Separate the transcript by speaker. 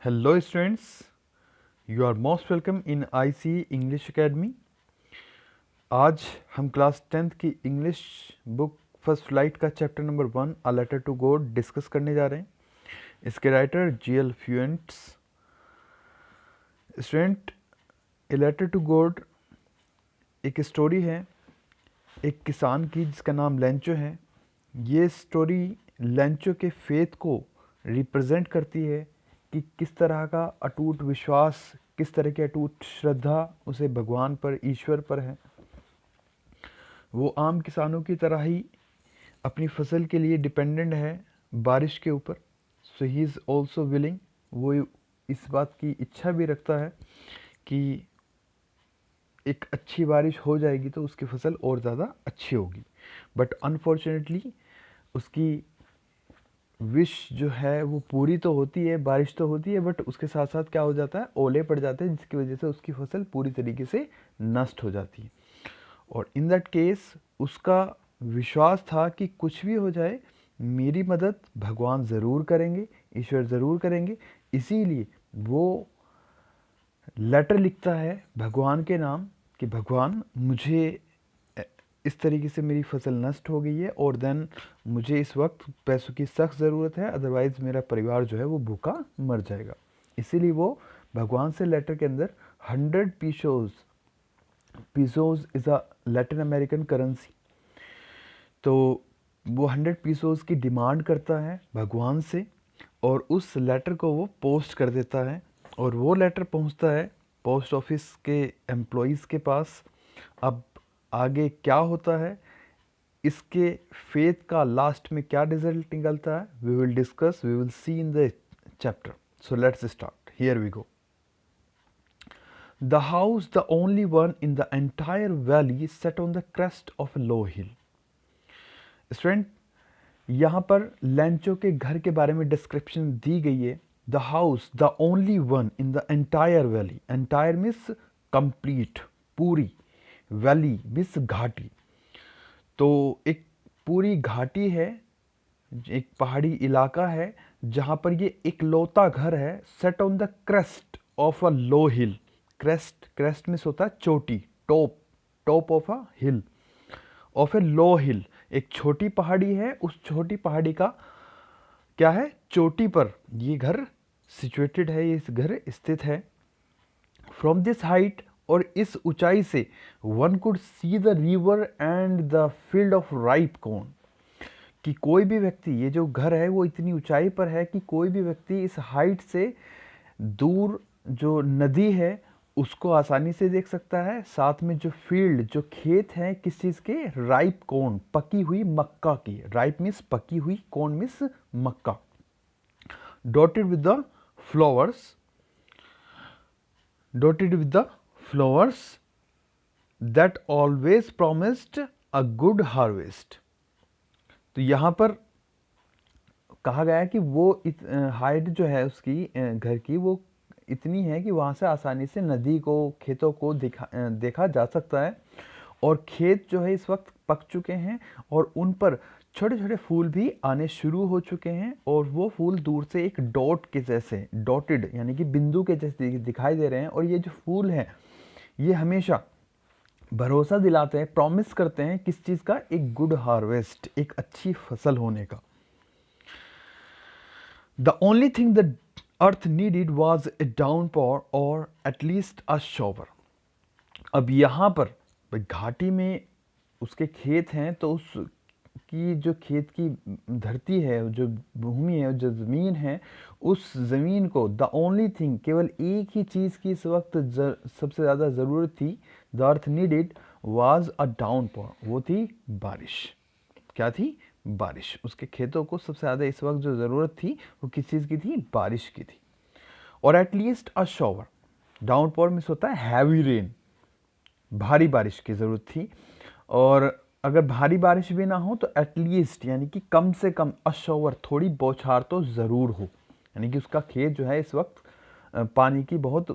Speaker 1: Hello students, you are most welcome in IC English Academy। आज हम class 10th की English book first flight का chapter number 1 a letter to God discuss करने जा रहे हैं। इसके writer GL Fuentes. Student, a letter to God एक स्टोरी है एक किसान की जिसका नाम लेंचो है। ये स्टोरी लेंचो के फेथ को रिप्रेजेंट करती है कि किस तरह का अटूट विश्वास, किस तरह की अटूट श्रद्धा उसे भगवान पर, ईश्वर पर है। वो आम किसानों की तरह ही अपनी फसल के लिए डिपेंडेंट है बारिश के ऊपर। सो ही इज़ ऑल्सो विलिंग, वो इस बात की इच्छा भी रखता है कि एक अच्छी बारिश हो जाएगी तो उसकी फसल और ज़्यादा अच्छी होगी। बट अनफॉर्चुनेटली उसकी विश जो है वो पूरी तो होती है, बारिश तो होती है, बट उसके साथ साथ क्या हो जाता है, ओले पड़ जाते हैं जिसकी वजह से उसकी फसल पूरी तरीके से नष्ट हो जाती है। और इन दैट केस उसका विश्वास था कि कुछ भी हो जाए मेरी मदद भगवान ज़रूर करेंगे, ईश्वर ज़रूर करेंगे। इसीलिए वो लेटर लिखता है भगवान के नाम कि भगवान मुझे इस तरीके से मेरी फसल नष्ट हो गई है और देन मुझे इस वक्त पैसों की सख्त ज़रूरत है, अदरवाइज़ मेरा परिवार जो है वो भूखा मर जाएगा। इसीलिए वो भगवान से लेटर के अंदर 100 pesos is a Latin American currency, तो वो 100 पीसोज की डिमांड करता है भगवान से और उस लेटर को वो पोस्ट कर देता है और वो लेटर पहुंचता है पोस्ट ऑफिस के एम्प्लॉइज़ के पास। अब आगे क्या होता है, इसके फेथ का लास्ट में क्या रिजल्ट निकलता है, we will discuss, we will see in the chapter. So let's start, here we go. The house, the only one in the entire valley, set on the crest of a low hill. Student, यहाँ पर Lencho के घर के बारे में description दी गई है। The house, the only one in the entire valley. Entire means complete, पूरी। वैली मीन्स घाटी। तो एक पूरी घाटी है, एक पहाड़ी इलाका है जहाँ पर ये इकलौता घर है। Set on the crest of a low hill. Crest, crest means होता है चोटी, top, top of a hill, of a low hill. एक छोटी पहाड़ी है, उस छोटी पहाड़ी का क्या है, चोटी पर ये घर सिचुएटेड है, ये घर स्थित है। फ्रॉम दिस हाइट, और इस ऊंचाई से one could see the river and the field of ripe corn. कि कोई भी व्यक्ति, ये जो घर है वो इतनी ऊंचाई पर है कि कोई भी व्यक्ति इस हाइट से दूर जो नदी है उसको आसानी से देख सकता है। साथ में जो फील्ड, जो खेत हैं किस चीज़ के, राइप कॉर्न, पकी हुई मक्का की। राइप मीन्स पकी हुई, corn means Mecca. Dotted with the flowers, dotted with the flowers that always promised a good harvest. तो यहाँ पर कहा गया है कि वो हाइट जो है उसकी घर की वो इतनी है कि वहाँ से आसानी से नदी को, खेतों को देखा जा सकता है। और खेत जो है इस वक्त पक चुके हैं और उन पर छोटे छोटे फूल भी आने शुरू हो चुके हैं और वो फूल दूर से एक डॉट के जैसे, डॉटेड यानी कि बिंदु के जैसे दिखाई दे रहे हैं। और ये जो फूल हैं ये हमेशा भरोसा दिलाते हैं, प्रॉमिस करते हैं किस चीज़ का, एक गुड हार्वेस्ट, एक अच्छी फसल होने का। The only thing the earth needed was a downpour or at least a shower. अब यहाँ पर भाई घाटी में उसके खेत हैं, तो उसकी जो खेत की धरती है, जो भूमि है, जो ज़मीन है, उस ज़मीन को द ओनली थिंग, केवल एक ही चीज़ की इस वक्त सबसे ज़्यादा ज़रूरत थी, the earth needed was a downpour, वो थी बारिश। क्या थी, बारिश। उसके खेतों को सबसे ज़्यादा इस वक्त जो ज़रूरत थी वो किस चीज़ की थी, बारिश की थी। और एटलीस्ट अ शॉवर, डाउनपोर मीन्स होता है हैवी रेन, भारी बारिश की ज़रूरत थी। और अगर भारी बारिश भी ना हो तो एटलीस्ट यानी कि कम से कम अ शॉवर, थोड़ी बौछार तो ज़रूर हो। यानी कि उसका खेत जो है इस वक्त पानी की बहुत